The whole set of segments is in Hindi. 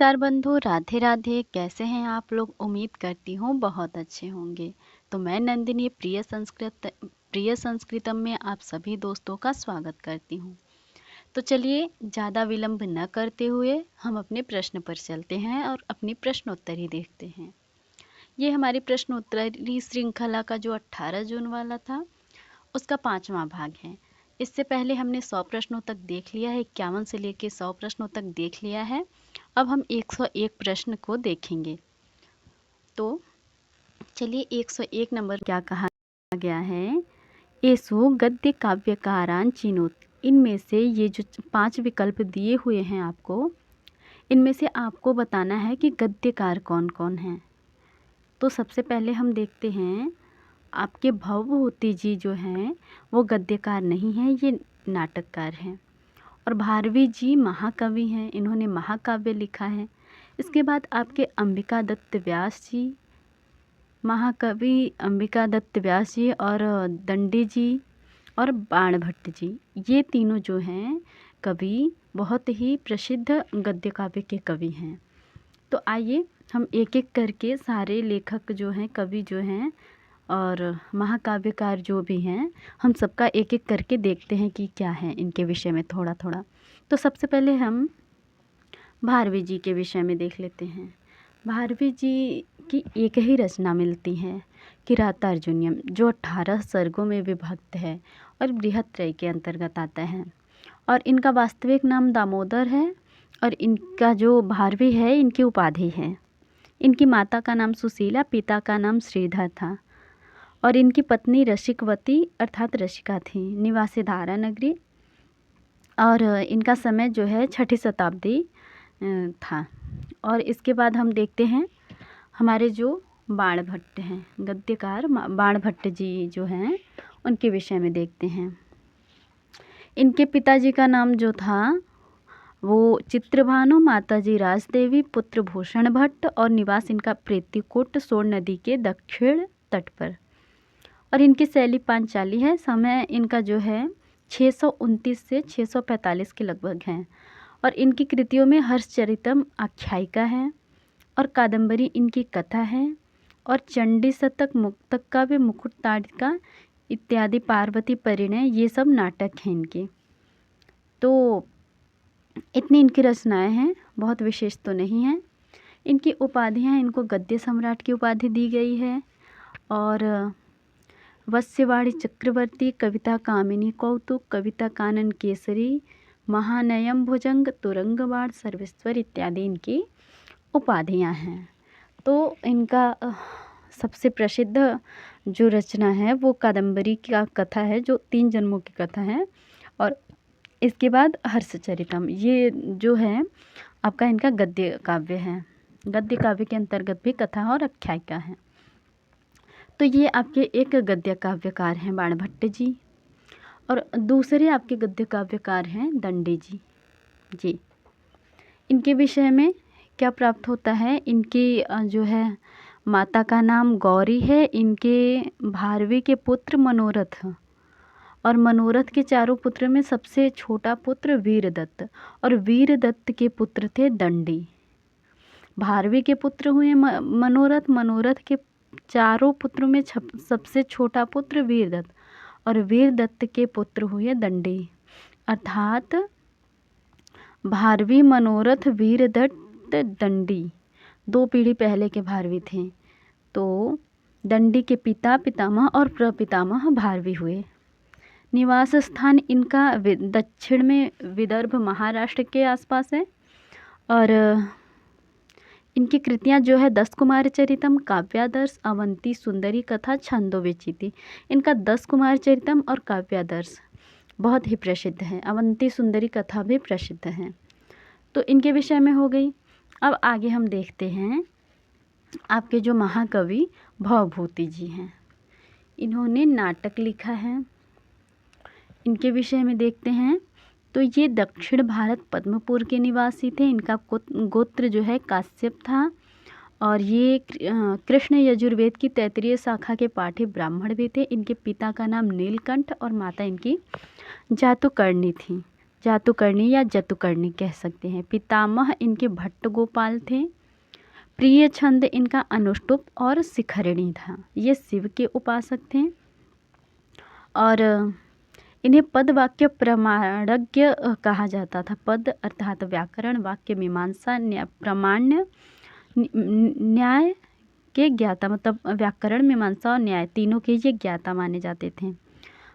नमस्कार बंधु, राधे राधे। कैसे हैं आप लोग? उम्मीद करती हूँ बहुत अच्छे होंगे। तो मैं नंदिनी प्रिय संस्कृतम में आप सभी दोस्तों का स्वागत करती हूँ। तो चलिए ज़्यादा विलंब न करते हुए हम अपने प्रश्न पर चलते हैं और अपनी प्रश्नोत्तरी देखते हैं। ये हमारी प्रश्नोत्तरी श्रृंखला का जो 18 जून वाला था उसका 5वां भाग है। इससे पहले हमने 100 प्रश्नों तक देख लिया है, 51 से लेकर 100 प्रश्नों तक देख लिया है। अब हम 101 प्रश्न को देखेंगे। तो चलिए 101 नंबर क्या कहा गया है? एसो गद्य काव्यकारान चिनोत। इनमें से ये जो 5 विकल्प दिए हुए हैं आपको, इनमें से आपको बताना है कि गद्यकार कौन कौन हैं। तो सबसे पहले हम देखते हैं, आपके भवभूति जी जो हैं वो गद्यकार नहीं हैं, ये नाटककार हैं। और भारवी जी महाकवि हैं, इन्होंने महाकाव्य लिखा है। इसके बाद आपके अंबिका दत्त व्यास जी, महाकवि अंबिका दत्त व्यास जी और दंडी जी और बाणभट्ट जी, ये तीनों जो हैं कवि बहुत ही प्रसिद्ध गद्य काव्य के कवि हैं। तो आइए हम एक एक करके सारे लेखक जो हैं, कवि जो हैं और महाकाव्यकार जो भी हैं, हम सबका एक एक करके देखते हैं कि क्या है इनके विषय में थोड़ा थोड़ा। तो सबसे पहले हम भारवी जी के विषय में देख लेते हैं। भारवी जी की एक ही रचना मिलती है, किरातार्जुनीयम, जो 18 सर्गों में विभक्त है और बृहत्त्रयी के अंतर्गत आता है। और इनका वास्तविक नाम दामोदर है और इनका जो भारवी है इनकी उपाधि है। इनकी माता का नाम सुशीला, पिता का नाम श्रीधर था और इनकी पत्नी रसिकवती अर्थात रसिका थी, निवासी धारा नगरी। और इनका समय जो है 6ठी शताब्दी था। और इसके बाद हम देखते हैं हमारे जो बाणभट्ट हैं, गद्यकार बाणभट्ट जी जो हैं, उनके विषय में देखते हैं। इनके पिताजी का नाम जो था वो चित्रभानु, माताजी राजदेवी, पुत्र भूषण भट्ट और निवास इनका प्रेतिकूट सोन नदी के दक्षिण तट पर। और इनकी शैली पांचाली है। समय इनका जो है 629 से 645 के लगभग है। और इनकी कृतियों में हर्षचरितम आख्यायिका है और कादंबरी इनकी कथा है और चंडी शतक, मुक्तक काव्य, मुकुटताड़िका इत्यादि, पार्वती परिणय, ये सब नाटक हैं इनके। तो इतनी इनकी रचनाएं हैं, बहुत विशेष तो नहीं हैं। इनकी उपाधियां, इनको गद्य सम्राट की उपाधि दी गई है और वत्स्यवाणी चक्रवर्ती, कविता कामिनी कौतुक, कविता कानन केसरी, महानयम भुजंग, तुरंगबाण, सर्वेश्वर इत्यादि इनकी उपाधियां हैं। तो इनका सबसे प्रसिद्ध जो रचना है वो कादंबरी का कथा है, जो 3 जन्मों की कथा है। और इसके बाद हर्षचरितम, ये जो है आपका इनका गद्य काव्य है। गद्य काव्य के अंतर्गत भी कथा और आख्यायिका है। तो ये आपके एक गद्य काव्यकार हैं बाणभट्ट जी। और दूसरे आपके गद्य काव्यकार हैं दंडी जी। इनके विषय में क्या प्राप्त होता है? इनकी जो है माता का नाम गौरी है, इनके भारवी के पुत्र मनोरथ, और मनोरथ के 4 पुत्र में सबसे छोटा पुत्र वीरदत्त, और वीरदत्त के पुत्र थे दंडी। भारवी के पुत्र हुए मनोरथ, मनोरथ के 4 पुत्रों में सबसे छोटा पुत्र वीरदत्त, और वीरदत्त के पुत्र हुए दंडी। अर्थात भारवी, मनोरथ, वीरदत्त, दंडी 2 पीढ़ी पहले के भारवी थे। तो दंडी के पिता, पितामह और प्रपितामह भारवी हुए। निवास स्थान इनका दक्षिण में विदर्भ, महाराष्ट्र के आसपास है। और इनकी कृतियाँ जो है 10 कुमार चरितम, काव्यादर्श, अवंती सुंदरी कथा, छंदोविचिति। इनका 10 कुमार चरितम और काव्यादर्श बहुत ही प्रसिद्ध है। अवंती सुंदरी कथा भी प्रसिद्ध है। तो इनके विषय में हो गई। अब आगे हम देखते हैं आपके जो महाकवि भवभूति जी हैं, इन्होंने नाटक लिखा है। इनके विषय में देखते हैं। तो ये दक्षिण भारत पद्मपुर के निवासी थे। इनका गोत्र जो है काश्यप था और ये कृष्ण यजुर्वेद की तैत्तिरीय शाखा के पाठी ब्राह्मण भी थे। इनके पिता का नाम नीलकंठ और माता इनकी जातुकर्णी थी। जातुकर्णी या जतुकर्णी कह सकते हैं। पितामह इनके भट्ट गोपाल थे। प्रिय छंद इनका अनुष्टुप और शिखरिणी था। ये शिव के उपासक थे और इन्हें पद वाक्य प्रमाणज्ञ कहा जाता था। पद अर्थात व्याकरण, वाक्य मीमांसा, प्रामाण्य, न्याय के ज्ञाता, मतलब व्याकरण, मीमांसा और न्याय तीनों के ये ज्ञाता माने जाते थे।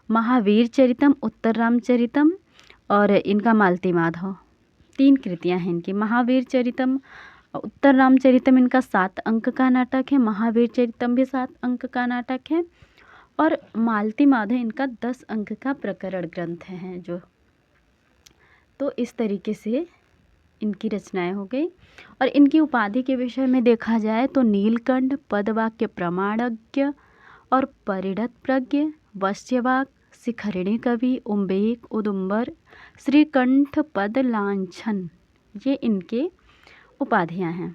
महावीर चरितम, उत्तर रामचरितम और इनका मालती माधव, 3 कृतियां हैं इनकी। महावीर चरितम, उत्तर रामचरितम इनका 7 अंक का नाटक है। महावीर चरितम भी 7 अंक का नाटक है और मालती माधव इनका 10 अंक का प्रकरण ग्रंथ है जो। तो इस तरीके से इनकी रचनाएं हो गई। और इनकी उपाधि के विषय में देखा जाए तो नीलकंठ, पदवाक्य प्रमाणज्ञ और परिणत प्रज्ञ, वश्यवाक, शिखरिणी कवि, उम्बेक, उदुम्बर, श्रीकंठ, पद लांछन, ये इनके उपाधियां हैं।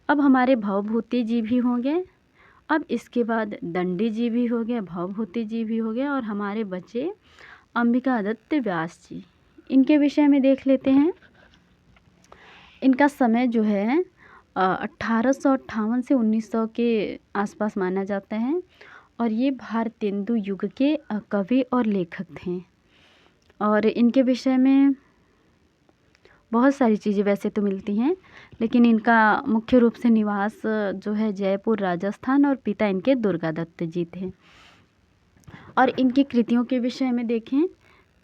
अब हमारे भवभूति जी भी होंगे। अब इसके बाद दंडी जी भी हो गए, भवभूति जी भी हो गए और हमारे बचे अंबिकादत्त व्यास जी। इनके विषय में देख लेते हैं। इनका समय जो है 1858 से 1900 के आसपास माना जाता है और ये भारतेंदु युग के कवि और लेखक थे। और इनके विषय में बहुत सारी चीज़ें वैसे तो मिलती हैं, लेकिन इनका मुख्य रूप से निवास जो है जयपुर राजस्थान और पिता इनके दुर्गादत्त जी थे। और इनकी कृतियों के विषय में देखें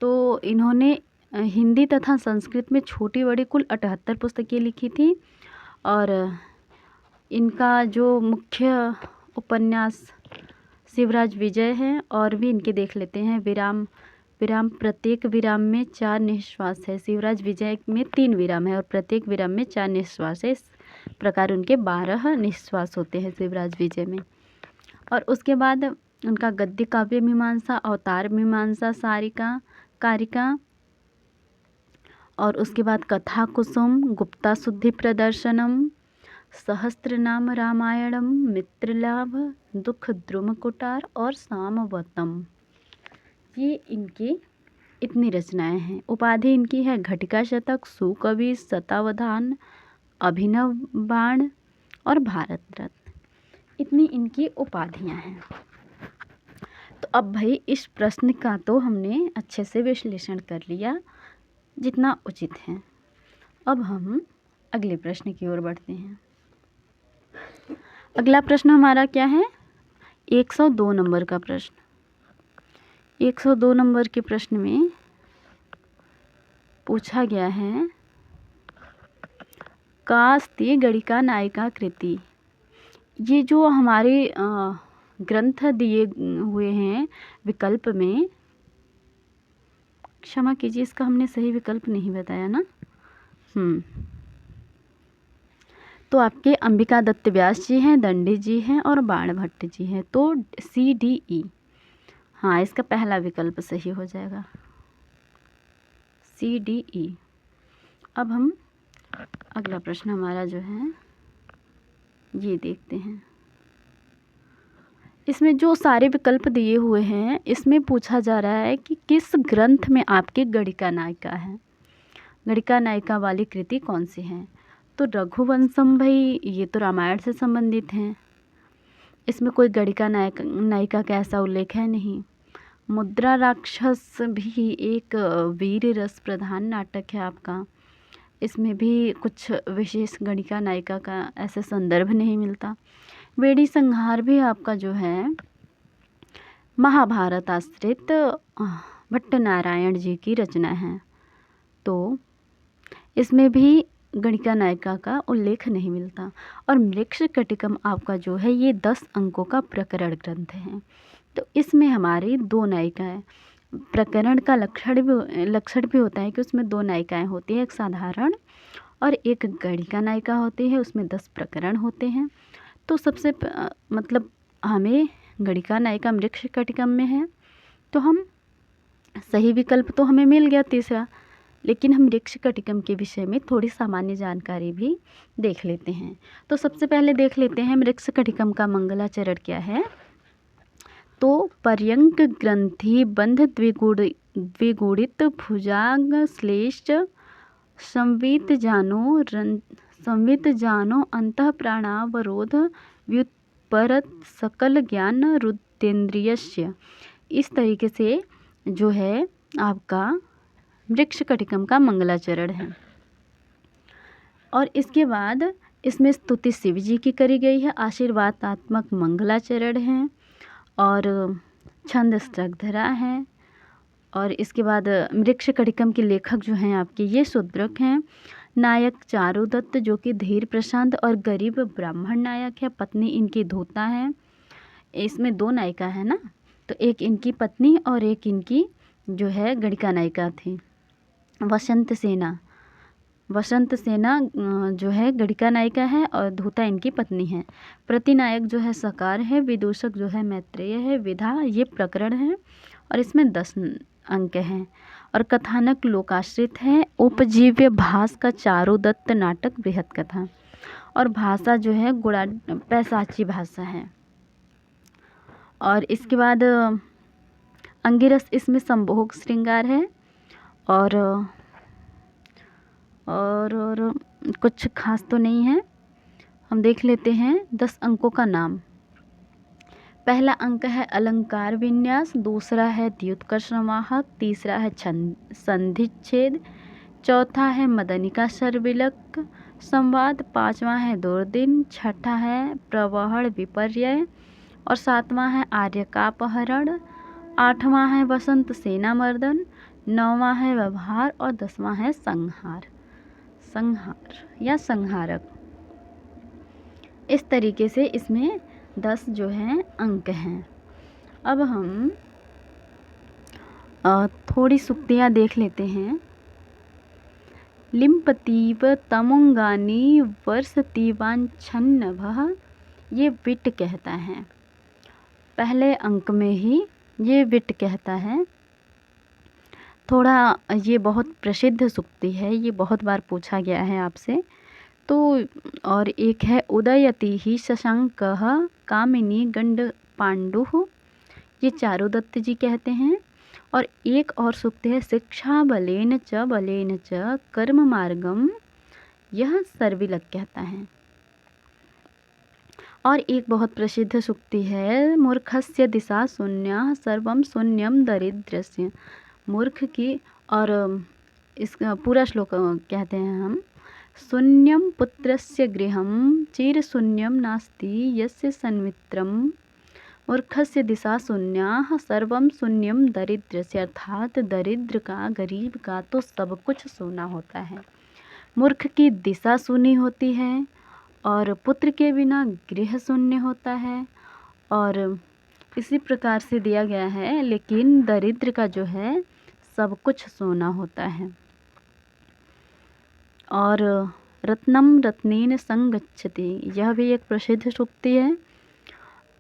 तो इन्होंने हिंदी तथा संस्कृत में छोटी बड़ी कुल 78 पुस्तकें लिखी थी। और इनका जो मुख्य उपन्यास शिवराज विजय है। और भी इनके देख लेते हैं। विराम, प्रत्येक विराम में 4 निश्वास है। शिवराज विजय में 3 विराम है और प्रत्येक विराम में 4 निश्वास है। इस प्रकार उनके 12 निश्वास होते हैं शिवराज विजय में। और उसके बाद उनका गद्य काव्य मीमांसा, अवतार मीमांसा, सारिका, कारिका, और उसके बाद कथा कुसुम, गुप्ता शुद्धि प्रदर्शनम, सहस्त्रनाम रामायणम, मित्रलाभ, दुख द्रुम कुटार और सामवतम, ये इनकी इतनी रचनाएं हैं। उपाधि इनकी है घटिका शतक, सुकवि, शतावधान, अभिनव बाण और भारत रत्न, इतनी इनकी उपाधियां हैं। तो अब भाई इस प्रश्न का तो हमने अच्छे से विश्लेषण कर लिया जितना उचित है। अब हम अगले प्रश्न की ओर बढ़ते हैं। अगला प्रश्न हमारा क्या है? 102 नंबर का प्रश्न। 102 नंबर के प्रश्न में पूछा गया है कास्ती गणिका नायिका कृति। ये जो हमारे ग्रंथ दिए हुए हैं विकल्प में, क्षमा कीजिए इसका हमने सही विकल्प नहीं बताया ना। तो आपके अंबिकादत्त व्यास जी हैं, दंडी जी हैं और बाणभट्ट जी हैं। तो CDE, हाँ इसका पहला विकल्प सही हो जाएगा, CDE। अब हम अगला प्रश्न हमारा जो है ये देखते हैं। इसमें जो सारे विकल्प दिए हुए हैं इसमें पूछा जा रहा है कि किस ग्रंथ में आपके गणिका नायिका है, गणिका नायिका वाली कृति कौन सी है। तो रघुवंशम भाई ये तो रामायण से संबंधित हैं, इसमें कोई गणिका नायिका का ऐसा उल्लेख है नहीं। मुद्रा राक्षस भी एक वीर रस प्रधान नाटक है आपका, इसमें भी कुछ विशेष गणिका नायिका का ऐसा संदर्भ नहीं मिलता। वेड़ी संहार भी आपका जो है महाभारत आश्रित भट्ट नारायण जी की रचना है, तो इसमें भी गणिका नायिका का उल्लेख नहीं मिलता। और मृक्षकटिकम आपका जो है ये 10 अंकों का प्रकरण ग्रंथ है, तो इसमें हमारी 2 नायिकाएं। प्रकरण का लक्षण भी होता है कि उसमें 2 नायिकाएं होती हैं, एक साधारण और एक गणिका नायिका होती है, उसमें 10 प्रकरण होते हैं। तो सबसे मतलब हमें गणिका नायिका मृक्षकटिकम में है, तो हम सही विकल्प तो हमें मिल गया तीसरा, लेकिन हम मृक्षकटिकम के विषय में थोड़ी सामान्य जानकारी भी देख लेते हैं। तो सबसे पहले देख लेते हैं मृक्षकटिकम का मंगलाचरण क्या है। तो पर्यंक ग्रंथि बंध द्विगुणित भुजांग श्लेष्ठ संवित जानो अंतः प्राणावरोध व्युत्परत सकल ज्ञान रुद्रेन्द्रियस्य। इस तरीके से जो है आपका वृक्ष कटिकम का मंगलाचरण है। और इसके बाद इसमें स्तुति शिव जी की करी गई है, आशीर्वादात्मक मंगलाचरण है और छंद स्त्रकधरा है। और इसके बाद वृक्ष कटिकम के लेखक जो हैं आपके ये शूद्रक हैं। नायक चारुदत्त जो कि धीर प्रशांत और गरीब ब्राह्मण नायक है। पत्नी इनकी धूता है। इसमें 2 नायिका है ना, तो एक इनकी पत्नी और एक इनकी जो है गणिका नायिका थी। वसंत सेना जो है गणिका नायिका है और धूता इनकी पत्नी है। प्रतिनायक जो है सकार है। विदूषक जो है मैत्रेय है। विधा ये प्रकरण है और इसमें 10 अंक हैं। और कथानक लोकाश्रित है। उपजीव्य भास का चारुदत्त नाटक बृहत कथा। और भाषा जो है पैशाची भाषा है। और इसके बाद अंगिरस इसमें संभोग श्रृंगार है। और कुछ खास तो नहीं है। हम देख लेते हैं 10 अंकों का नाम। पहला अंक है अलंकार विन्यास, दूसरा है द्युतकर संवाहक, तीसरा है संधिच्छेद, चौथा है मदनिका शर्विलक संवाद, पांचवा है दुर्दिन, छठा है प्रवहण विपर्यय और सातवां है आर्यकापहरण, आठवां है वसंत सेना मर्दन, नौवां है व्यवहार और 10वां है संहार या संहारक। इस तरीके से इसमें 10 जो हैं अंक हैं। अब हम थोड़ी सुक्तियाँ देख लेते हैं। लिम्पतीव तमुंगानी वर्षतीवांछन्नभः, ये विट कहता है। पहले अंक में ही ये विट कहता है। थोड़ा ये बहुत प्रसिद्ध सुक्ति है, ये बहुत बार पूछा गया है आपसे। तो और एक है उदयति ही शशांकः कामिनी गंड पांडुः, ये चारुदत्त जी कहते हैं। और एक और सुक्ति है शिक्षा बलेन च कर्म मार्गम, यह सर्विलक कहता है। और एक बहुत प्रसिद्ध सुक्ति है मूर्खस्य दिशा शून्यः सर्वं शून्यं दरिद्रस्य, मूर्ख की। और इसका पूरा श्लोक कहते हैं हम। शून्यं पुत्रस्य गृहं चिरशून्यं नास्ति यस्य सन्मित्रं, मूर्खस्य दिशा शून्यः सर्वं शून्यं दरिद्रस्य, अर्थात दरिद्र का, गरीब का तो सब कुछ शून्य होता है। मूर्ख की दिशा शून्य होती है और पुत्र के बिना गृह शून्य होता है। और इसी प्रकार से दिया गया है, लेकिन दरिद्र का जो है सब कुछ सोना होता है। और रत्नम रत्नेन संगच्छति, यह भी एक प्रसिद्ध सूक्ति है।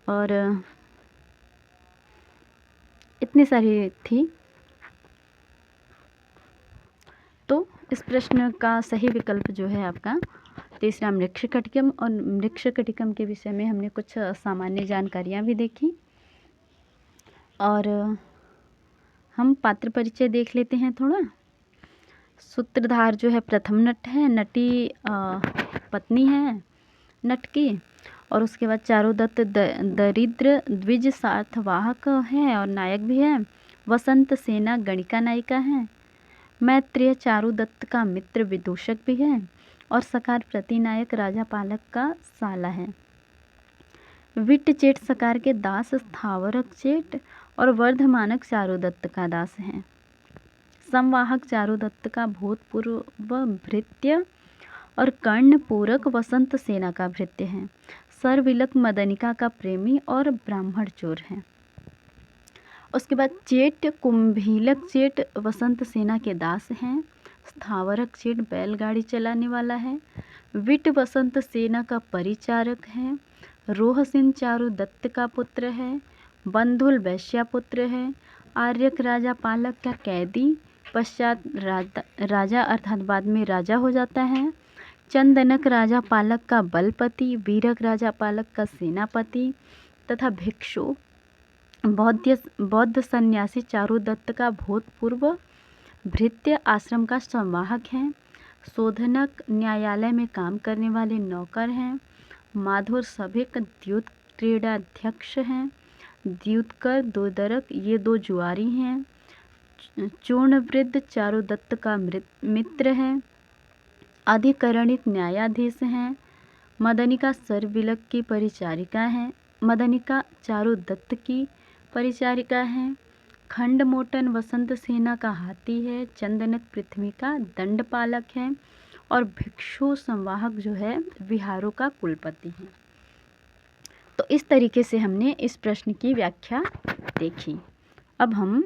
और इतनी सारी थी। तो इस प्रश्न का सही विकल्प जो है आपका तीसरा मृक्ष कटिकम। और मृक्ष कटिकम के विषय में हमने कुछ सामान्य जानकारियाँ भी देखी। और हम पात्र परिचय देख लेते हैं थोड़ा। सूत्रधार जो है प्रथम नट है, नटी पत्नी है नट की। और उसके बाद चारुदत्त दरिद्र द्विज सार्थवाहक है और नायक भी है। वसंत सेना गणिका नायिका है। मैत्रेय चारुदत्त का मित्र विदूषक भी है। और सकार प्रतिनायक राजा पालक का साला है। विट चेट सकार के दास स्थावरक चेट और वर्धमानक चारुदत्त का दास है। संवाहक चारुदत्त का भूतपूर्व भृत्य और कर्ण पूरक वसंत सेना का भृत्य है। सर्विलक मदनिका का प्रेमी और ब्राह्मण चोर है। उसके बाद चेट कुंभीलक चेट वसंत सेना के दास हैं। स्थावरक चेट बैलगाड़ी चलाने वाला है। विट वसंत सेना का परिचारक है। रोहसिन चारुदत्त का पुत्र है। बंधुल वैश्या पुत्र है। आर्यक राजा पालक का कैदी, पश्चात राजा अर्थात बाद में राजा हो जाता है। चंदनक राजा पालक का बलपति, वीरक राजा पालक का सेनापति तथा भिक्षु बौद्ध सन्यासी चारुदत्त का भूतपूर्व भृत्य आश्रम का संवाहक है। शोधनक न्यायालय में काम करने वाले नौकर हैं। माधुर सभिक द्यूत क्रीड़ाध्यक्ष हैं। द्यूतकर दोदरक ये 2 जुआरी हैं। चूर्णवृद्ध चारुदत्त का मित्र है। अधिकरणिक न्यायाधीश हैं। मदनिका सरविलक की परिचारिका है। मदनिका चारुदत्त की परिचारिका है। खंडमोटन वसंत सेना का हाथी है। चंदनक पृथ्वी का दंडपालक है। और भिक्षु संवाहक जो है विहारों का कुलपति है। तो इस तरीके से हमने इस प्रश्न की व्याख्या देखी। अब हम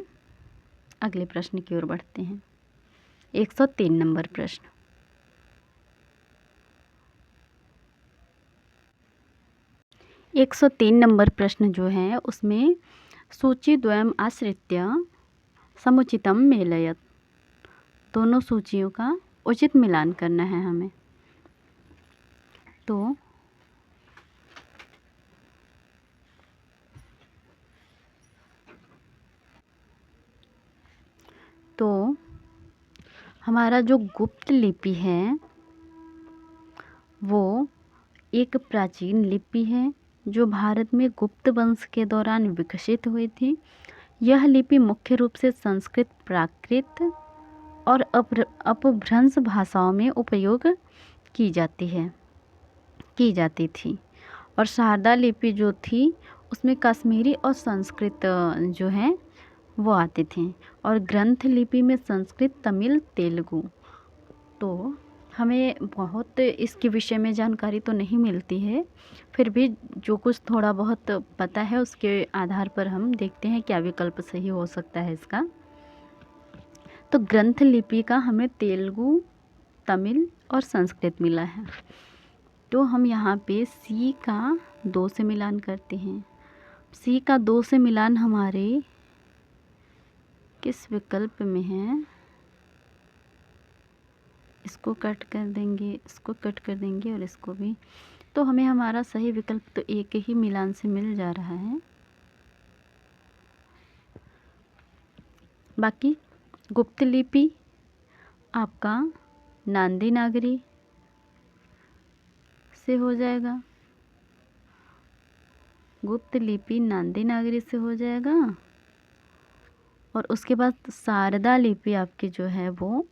अगले प्रश्न की ओर बढ़ते हैं। 103 नंबर प्रश्न। एक 103 नंबर प्रश्न जो है उसमें सूची द्वयम् आश्रित्य समुचितम मेलयत, दोनों सूचियों का उचित मिलान करना है हमें। तो हमारा जो गुप्त लिपि है वो एक प्राचीन लिपि है जो भारत में गुप्त वंश के दौरान विकसित हुई थी। यह लिपि मुख्य रूप से संस्कृत, प्राकृत और अपभ्रंश भाषाओं में उपयोग की जाती थी। और शारदा लिपि जो थी उसमें कश्मीरी और संस्कृत जो है वो आते थे। और ग्रंथ लिपि में संस्कृत, तमिल, तेलुगु। तो हमें बहुत इसके विषय में जानकारी तो नहीं मिलती है, फिर भी जो कुछ थोड़ा बहुत पता है उसके आधार पर हम देखते हैं क्या विकल्प सही हो सकता है इसका। तो ग्रंथ लिपि का हमें तेलुगु, तमिल और संस्कृत मिला है। तो हम यहाँ पे सी का 2 से मिलान करते हैं। सी का 2 से मिलान हमारे किस विकल्प में है, इसको कट कर देंगे, इसको कट कर देंगे और इसको भी। तो हमें हमारा सही विकल्प तो एक ही मिलान से मिल जा रहा है। बाकी गुप्त लिपि आपका नांदी नागरी से हो जाएगा। गुप्त लिपि नांदी नागरी से हो जाएगा। और उसके बाद शारदा लिपि आपकी जो है वो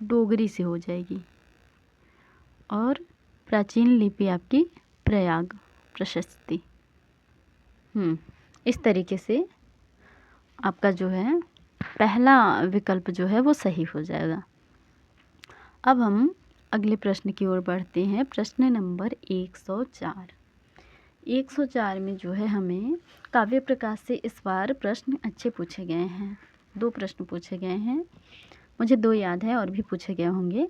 डोगरी से हो जाएगी। और प्राचीन लिपि आपकी प्रयाग प्रशस्ति। इस तरीके से आपका जो है पहला विकल्प जो है वो सही हो जाएगा। अब हम अगले प्रश्न की ओर बढ़ते हैं। प्रश्न नंबर 104। 104 में जो है हमें काव्य प्रकाश से इस बार प्रश्न अच्छे पूछे गए हैं। 2 प्रश्न पूछे गए हैं, मुझे 2 याद है और भी पूछे गए होंगे।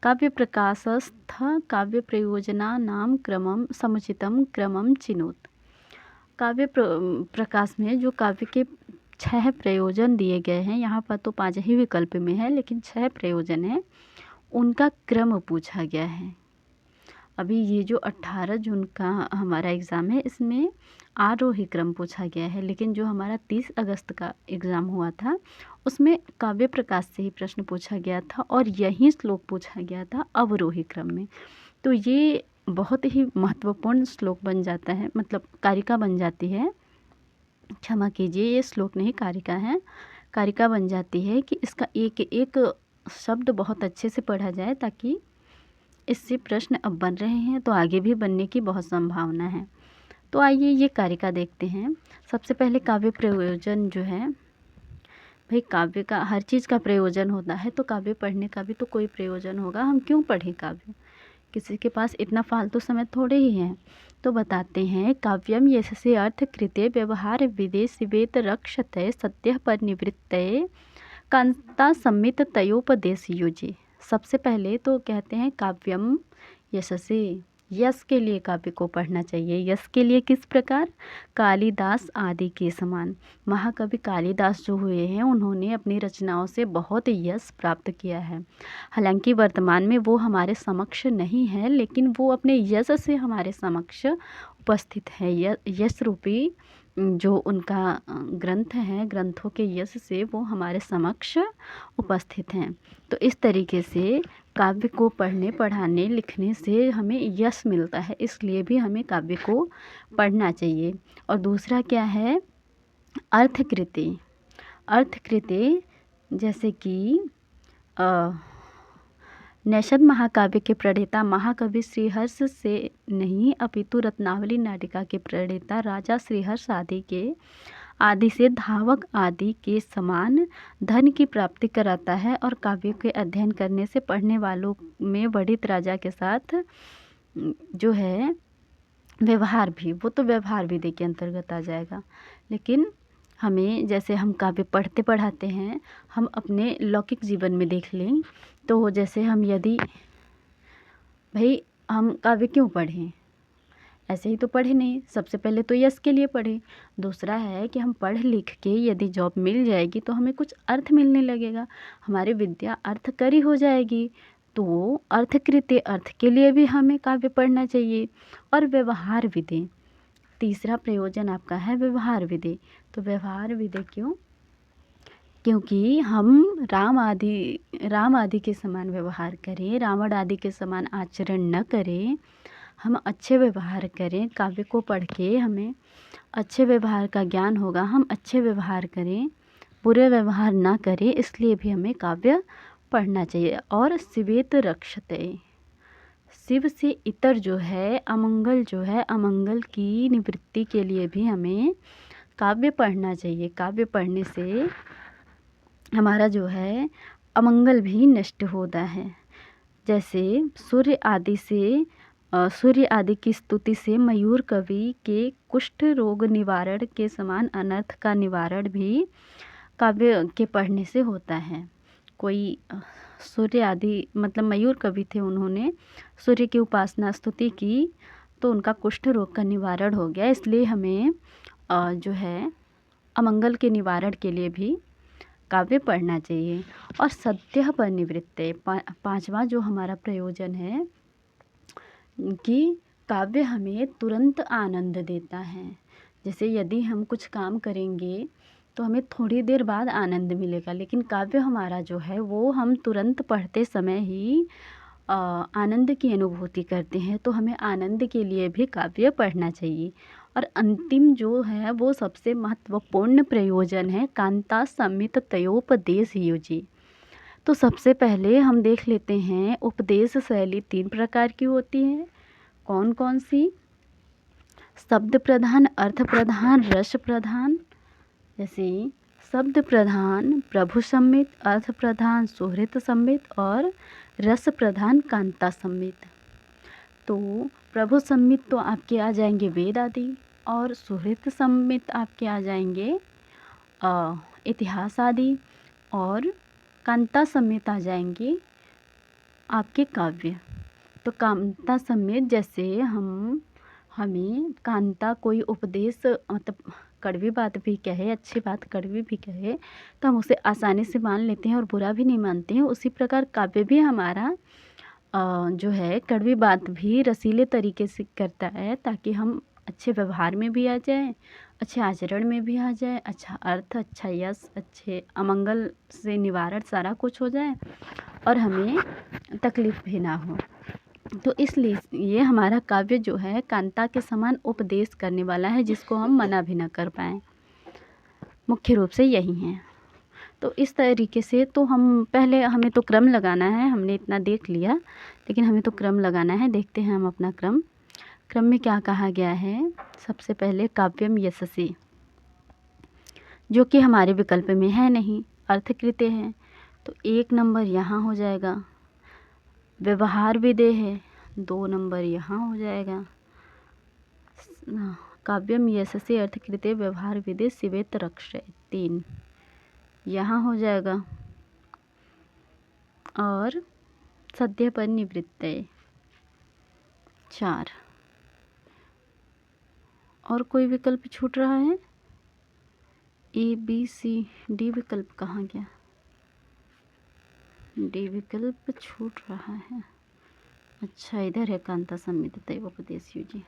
काव्य प्रकाशस्थ काव्य प्रयोजना नाम क्रमम समुचितम क्रमम चिनोत। काव्य प्रकाश में जो काव्य के 6 प्रयोजन दिए गए हैं, यहाँ पर तो 5 ही विकल्प में है लेकिन 6 प्रयोजन है, उनका क्रम पूछा गया है। अभी ये जो 18 जून का हमारा एग्ज़ाम है इसमें आरोही क्रम पूछा गया है, लेकिन जो हमारा 30 अगस्त का एग्ज़ाम हुआ था उसमें काव्य प्रकाश से ही प्रश्न पूछा गया था और यही श्लोक पूछा गया था अवरोही क्रम में। तो ये बहुत ही महत्वपूर्ण श्लोक बन जाता है, मतलब कारिका बन जाती है। क्षमा कीजिए, ये श्लोक नहीं कारिका है। कारिका बन जाती है कि इसका एक एक शब्द बहुत अच्छे से पढ़ा जाए, ताकि इससे प्रश्न अब बन रहे हैं तो आगे भी बनने की बहुत संभावना है। तो आइए ये कारिका देखते हैं। सबसे पहले काव्य प्रयोजन जो है, भाई काव्य का हर चीज़ का प्रयोजन होता है, तो काव्य पढ़ने का भी तो कोई प्रयोजन होगा। हम क्यों पढ़ें काव्य, किसी के पास इतना फालतू समय थोड़े ही है। तो बताते हैं, काव्यम यशसे अर्थ कृते व्यवहार विदेश वेद रक्षते सत्य पर निवृत्तये कांता सम्मित तयोपदेश युजे। सबसे पहले तो कहते हैं काव्यम यशसे, यश के लिए काव्य को पढ़ना चाहिए। यश के लिए किस प्रकार? कालिदास आदि के समान। महाकवि कालिदास जो हुए हैं उन्होंने अपनी रचनाओं से बहुत यश प्राप्त किया है। हालांकि वर्तमान में वो हमारे समक्ष नहीं है, लेकिन वो अपने यश से हमारे समक्ष उपस्थित है। यश रूपी जो उनका ग्रंथ है, ग्रंथों के यश से वो हमारे समक्ष उपस्थित हैं। तो इस तरीके से काव्य को पढ़ने, पढ़ाने, लिखने से हमें यश मिलता है, इसलिए भी हमें काव्य को पढ़ना चाहिए। और दूसरा क्या है? अर्थकृति। अर्थकृति जैसे कि नैषध महाकाव्य के प्रणेता महाकवि श्रीहर्ष से नहीं अपितु रत्नावली नाटिका के प्रणेता राजा श्रीहर्ष आदि से धावक आदि के समान धन की प्राप्ति कराता है। और काव्य के अध्ययन करने से पढ़ने वालों में वर्णित राजा के साथ जो है व्यवहार भी, वो तो व्यवहार विधि के अंतर्गत आ जाएगा। लेकिन हमें, जैसे हम काव्य पढ़ते पढ़ाते हैं, हम अपने लौकिक जीवन में देख लें तो जैसे हम यदि भाई हम काव्य क्यों पढ़ें? ऐसे ही तो पढ़े नहीं। सबसे पहले तो यश के लिए पढ़े। दूसरा है कि हम पढ़ लिख के यदि जॉब मिल जाएगी तो हमें कुछ अर्थ मिलने लगेगा, हमारी विद्या अर्थकरी हो जाएगी। तो अर्थकृत्य, अर्थ के लिए भी हमें काव्य पढ़ना चाहिए। और व्यवहार विधि, तीसरा प्रयोजन आपका है व्यवहार विधि। तो व्यवहार विधि क्यों? क्योंकि हम राम आदि के समान व्यवहार करें, रावण आदि के समान आचरण न करें, हम अच्छे व्यवहार करें। काव्य को पढ़ के हमें अच्छे व्यवहार का ज्ञान होगा, हम अच्छे व्यवहार करें, बुरे व्यवहार ना करें, इसलिए भी हमें काव्य पढ़ना चाहिए। और शिवेत रक्षते, शिव से इतर जो है अमंगल की निवृत्ति के लिए भी हमें काव्य पढ़ना चाहिए। काव्य पढ़ने से हमारा जो है अमंगल भी नष्ट होता है। जैसे सूर्य आदि की स्तुति से मयूर कवि के कुष्ठ रोग निवारण के समान अनर्थ का निवारण भी काव्य के पढ़ने से होता है। कोई सूर्य आदि मतलब मयूर कवि थे, उन्होंने सूर्य की उपासना स्तुति की तो उनका कुष्ठ रोग का निवारण हो गया। इसलिए हमें जो है अमंगल के निवारण के लिए भी काव्य पढ़ना चाहिए। और सद्यः परिनिवृत्ते, पांचवा जो हमारा प्रयोजन है कि काव्य हमें तुरंत आनंद देता है। जैसे यदि हम कुछ काम करेंगे तो हमें थोड़ी देर बाद आनंद मिलेगा, लेकिन काव्य हमारा जो है वो हम तुरंत पढ़ते समय ही आनंद की अनुभूति करते हैं। तो हमें आनंद के लिए भी काव्य पढ़ना चाहिए। और अंतिम जो है वो सबसे महत्वपूर्ण प्रयोजन है कांता संमित तयोपदेश युजि। तो सबसे पहले हम देख लेते हैं उपदेश शैली 3 प्रकार की होती है। कौन कौन सी? शब्द प्रधान, अर्थ प्रधान, रस प्रधान। जैसे शब्द प्रधान प्रभु सम्मित, अर्थ प्रधान सुहृत सम्मित और रस प्रधान कांता सम्मित। तो प्रभु सम्मित तो आपके आ जाएंगे वेद आदि, और सुहृत सम्मित आपके आ जाएंगे इतिहास आदि, और कांता सम्मित आ जाएंगे आपके काव्य। तो कांता सम्मित जैसे हमें कांता कोई उपदेश मतलब कड़वी बात भी कहे, अच्छी बात कड़वी भी कहे तो हम उसे आसानी से मान लेते हैं और बुरा भी नहीं मानते हैं। उसी प्रकार काव्य भी हमारा जो है कड़वी बात भी रसीले तरीके से करता है, ताकि हम अच्छे व्यवहार में भी आ जाएं, अच्छे आचरण में भी आ जाए, अच्छा अर्थ, अच्छा यश, अच्छे अमंगल से निवारण सारा कुछ हो जाए और हमें तकलीफ भी ना हो। तो इसलिए ये हमारा काव्य जो है कांता के समान उपदेश करने वाला है, जिसको हम मना भी ना कर पाएँ। मुख्य रूप से यही है। तो इस तरीके से तो हम पहले हमें तो क्रम लगाना है, हमने इतना देख लिया, लेकिन हमें तो क्रम लगाना है। देखते हैं हम अपना क्रम में क्या कहा गया है। सबसे पहले काव्यम यशसी, जो कि हमारे विकल्प में है नहीं, अर्थकृत्य है, तो 1 नंबर यहाँ हो जाएगा। व्यवहार विधेय है, 2 नंबर यहाँ हो जाएगा। काव्यम यशसी अर्थकृत्य व्यवहार विधेय शिवेत रक्षे 3 यहाँ हो जाएगा। और सद्य पर निवृत्त 4। और कोई विकल्प छूट रहा है? ए बी सी डी विकल्प कहाँ गया? डी विकल्प छूट रहा है। अच्छा, इधर है कांता संमित दैवोपदेश जी।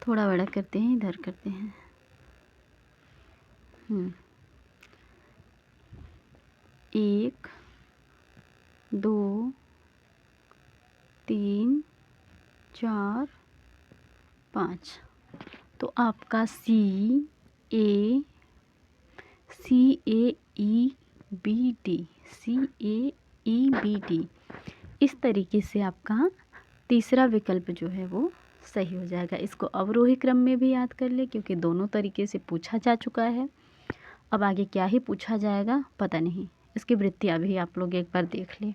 थोड़ा बड़ा करते हैं, इधर करते हैं। 1 2 3 4 5। तो आपका सी ए ई बी डी इस तरीके से आपका तीसरा विकल्प जो है वो सही हो जाएगा। इसको अवरोही क्रम में भी याद कर ले, क्योंकि दोनों तरीके से पूछा जा चुका है। अब आगे क्या ही पूछा जाएगा पता नहीं। इसकी वृत्तियाँ भी आप लोग एक बार देख लें,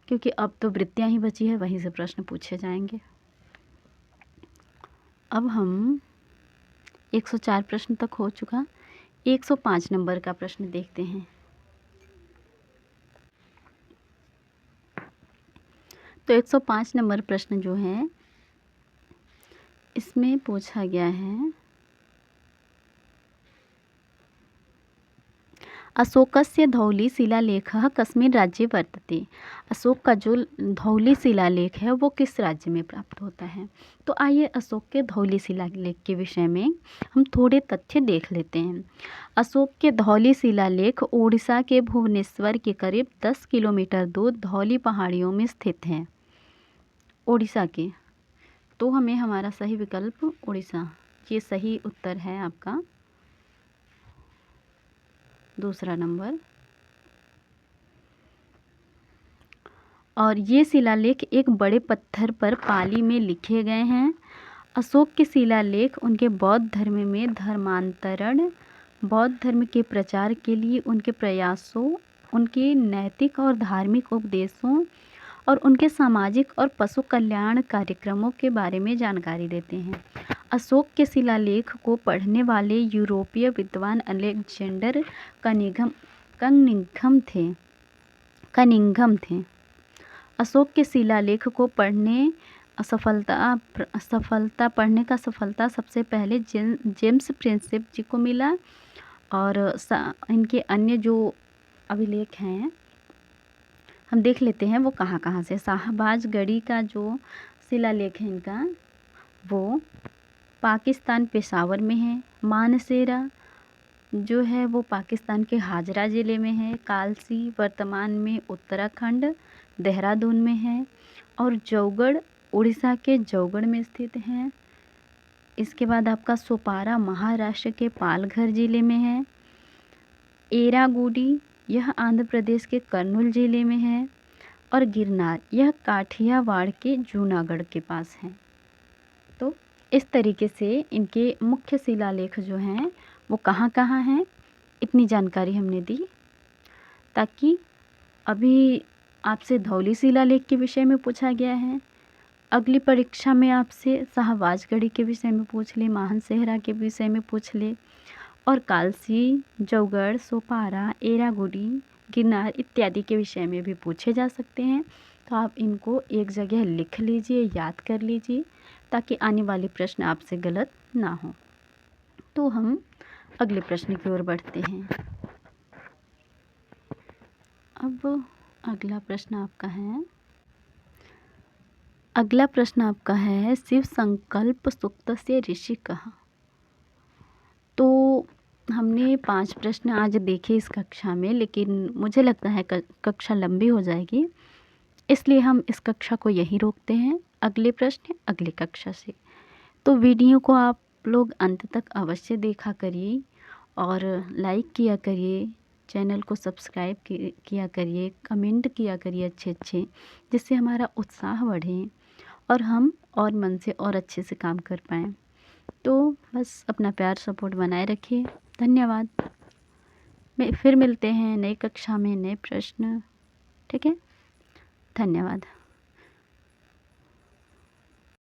क्योंकि अब तो वृत्तियाँ ही बची है, वहीं से प्रश्न पूछे जाएंगे। अब हम 104 प्रश्न तक हो चुका, 105 नंबर का प्रश्न देखते हैं। तो 105 नंबर प्रश्न जो है इसमें पूछा गया है, अशोकस्य धौली शिलालेखः कस्मिन् राज्ये वर्तते। अशोक का जो धौली शिलालेख है वो किस राज्य में प्राप्त होता है? तो आइए अशोक के धौली शिलालेख के विषय में हम थोड़े तथ्य देख लेते हैं। अशोक के धौली शिलालेख ओडिशा के भुवनेश्वर के करीब 10 किलोमीटर दूर धौली पहाड़ियों में स्थित है। ओडिशा के, तो हमें हमारा सही विकल्प उड़ीसा, ये सही उत्तर है आपका दूसरा नंबर। और ये शिलालेख एक बड़े पत्थर पर पाली में लिखे गए हैं। अशोक के शिलालेख उनके बौद्ध धर्म में धर्मांतरण, बौद्ध धर्म के प्रचार के लिए उनके प्रयासों, उनके नैतिक और धार्मिक उपदेशों और उनके सामाजिक और पशु कल्याण कार्यक्रमों के बारे में जानकारी देते हैं। अशोक के शिलालेख को पढ़ने वाले यूरोपीय विद्वान अलेक्जेंडर कनिंघम थे। अशोक के शिलालेख को पढ़ने सफलता सबसे पहले जेम्स प्रिंसेप जी को मिला। और इनके अन्य जो अभिलेख हैं हम देख लेते हैं वो कहाँ कहाँ से। शाहबाजगढ़ी का जो शिलालेख है इनका वो पाकिस्तान पेशावर में है। मानसेरा जो है वो पाकिस्तान के हाजरा ज़िले में है। कालसी वर्तमान में उत्तराखंड देहरादून में है। और जौगढ़ उड़ीसा के जौगढ़ में स्थित है। इसके बाद आपका सोपारा महाराष्ट्र के पालघर ज़िले में है। एरागुडी यह आंध्र प्रदेश के कर्नूल ज़िले में है। और गिरनार यह काठियावाड़ के जूनागढ़ के पास है। तो इस तरीके से इनके मुख्य शिलालेख जो हैं वो कहाँ कहाँ हैं, इतनी जानकारी हमने दी, ताकि अभी आपसे धौली शिलालेख के विषय में पूछा गया है, अगली परीक्षा में आपसे शाहबाजगढ़ी के विषय में पूछ ले, मानसेरा के विषय में पूछ ले, और कालसी, जौगढ़, सोपारा, एरागुडी, गिरनार इत्यादि के विषय में भी पूछे जा सकते हैं। तो आप इनको एक जगह लिख लीजिए, याद कर लीजिए, ताकि आने वाले प्रश्न आपसे गलत ना हो। तो हम अगले प्रश्न की ओर बढ़ते हैं। अब अगला प्रश्न आपका है शिव संकल्प सूक्तस्य ऋषि कहा। तो हमने 5 प्रश्न आज देखे इस कक्षा में, लेकिन मुझे लगता है कक्षा लंबी हो जाएगी, इसलिए हम इस कक्षा को यहीं रोकते हैं। अगले प्रश्न अगली कक्षा से। तो वीडियो को आप लोग अंत तक अवश्य देखा करिए और लाइक किया करिए, चैनल को सब्सक्राइब किया करिए, कमेंट किया करिए अच्छे, जिससे हमारा उत्साह बढ़े और हम और मन से और अच्छे से काम कर पाएँ। तो बस अपना प्यार सपोर्ट बनाए रखिए। धन्यवाद। फिर मिलते हैं नई कक्षा में नए प्रश्न। ठीक है, धन्यवाद।